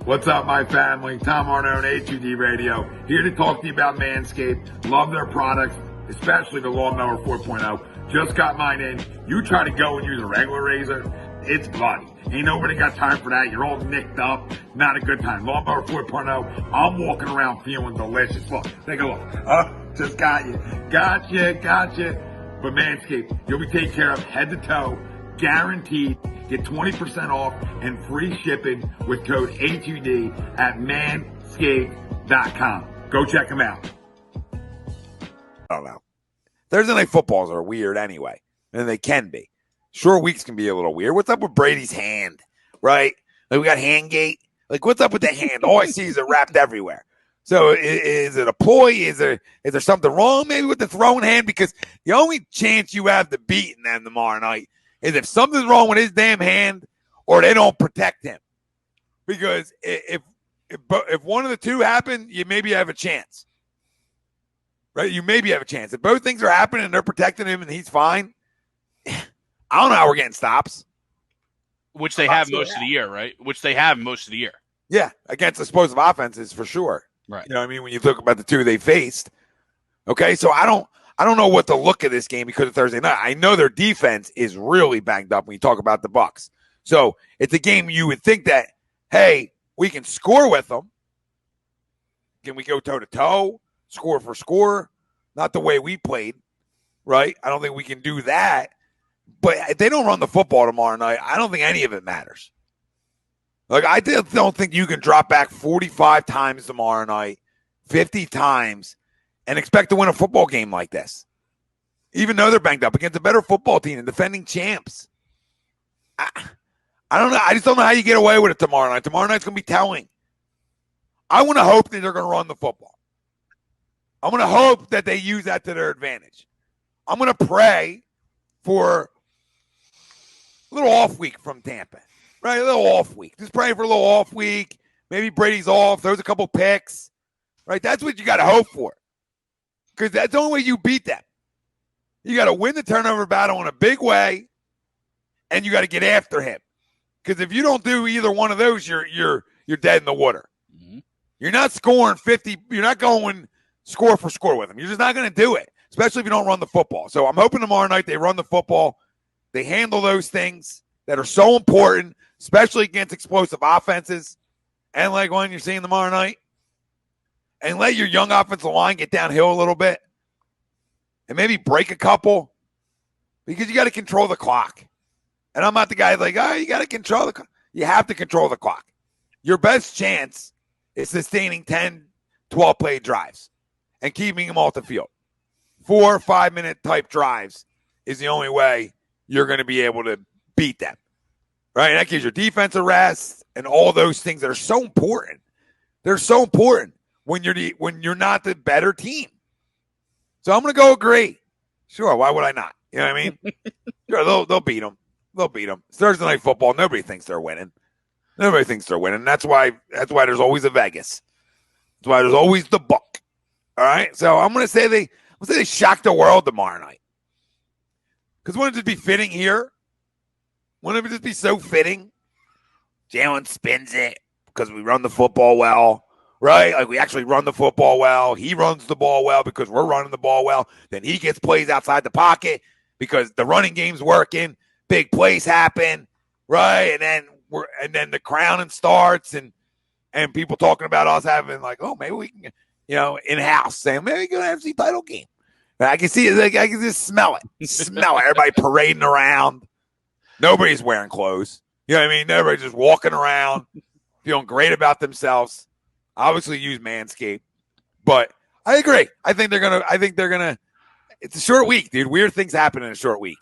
What's up, my family? Tom Arnone, A2D Radio, here to talk to you about Manscaped. Love their products, especially the Lawnmower 4.0. Just got mine in. You try to go and use a regular razor, it's bloody. Ain't nobody got time for that. You're all nicked up. Not a good time. Lawnmower 4.0, I'm walking around feeling delicious. Look, take a look. Just got you. Gotcha. But Manscaped, you'll be taken care of head to toe, guaranteed. Get 20% off and free shipping with code A2D at manscaped.com. Go check them out. I don't know. Thursday night footballs are weird anyway, and they can be. Short weeks can be a little weird. What's up with Brady's hand, right? Like, we got hand gate. Like, what's up with the hand? All I see is it wrapped everywhere. So is it a ploy? Is there something wrong maybe with the throwing hand? Because the only chance you have to beat them tomorrow night is if something's wrong with his damn hand or they don't protect him. Because if one of the two happen, you maybe have a chance. Right? You maybe have a chance. If both things are happening and they're protecting him and he's fine, I don't know how we're getting stops. Which they have most of the year, right? Which they have most of the year. Yeah, against explosive offenses for sure. Right. You know what I mean? When you look about the two they faced. Okay, so I don't know what to look at this game because of Thursday night. I know their defense is really banged up when you talk about the Bucs. So it's a game you would think that, hey, we can score with them. Can we go toe-to-toe, score for score? Not the way we played, right? I don't think we can do that. But if they don't run the football tomorrow night, I don't think any of it matters. Like, I don't think you can drop back 45 times tomorrow night, 50 times, and expect to win a football game like this, even though they're banged up against a better football team and defending champs. I don't know. I just don't know how you get away with it tomorrow night. Tomorrow night's going to be telling. I want to hope that they're going to run the football. I'm going to hope that they use that to their advantage. I'm going to pray for a little off week from Tampa, right? A little off week. Just pray for a little off week. Maybe Brady's off, throws a couple picks, right? That's what you got to hope for. Because that's the only way you beat them. You got to win the turnover battle in a big way, and you got to get after him. Because if you don't do either one of those, you're dead in the water. Mm-hmm. You're not scoring 50. You're not going score for score with them. You're just not going to do it, especially if you don't run the football. So I'm hoping tomorrow night they run the football. They handle those things that are so important, especially against explosive offenses, and like one you're seeing tomorrow night. And let your young offensive line get downhill a little bit and maybe break a couple because you got to control the clock. And I'm not the guy like, you got to control the clock. You have to control the clock. Your best chance is sustaining 10, 12-play drives and keeping them off the field. 4 or 5 minute type drives is the only way you're going to be able to beat them. Right? And that gives your defense a rest and all those things that are so important. They're so important when you're not the better team. So I'm going to go agree. Sure, why would I not? You know what I mean? Sure, they'll beat them. They'll beat them. It's Thursday night football. Nobody thinks they're winning. Nobody thinks they're winning. That's why there's always a Vegas. That's why there's always the book. All right? So I'm going to say they shock the world tomorrow night. Because wouldn't it just be fitting here? Wouldn't it just be so fitting? Jalen spins it because we run the football well. Right? Like, we actually run the football well. He runs the ball well because we're running the ball well. Then he gets plays outside the pocket because the running game's working. Big plays happen, right? And then the crowning starts and people talking about us having like, oh, maybe we can, in-house saying maybe we can have NFC title game. I can see it. Like, I can just smell it. Smell it. Everybody parading around. Nobody's wearing clothes. You know what I mean? Everybody's just walking around, feeling great about themselves. Obviously use Manscaped, but I agree. I think they're gonna. It's a short week, dude. Weird things happen in a short week.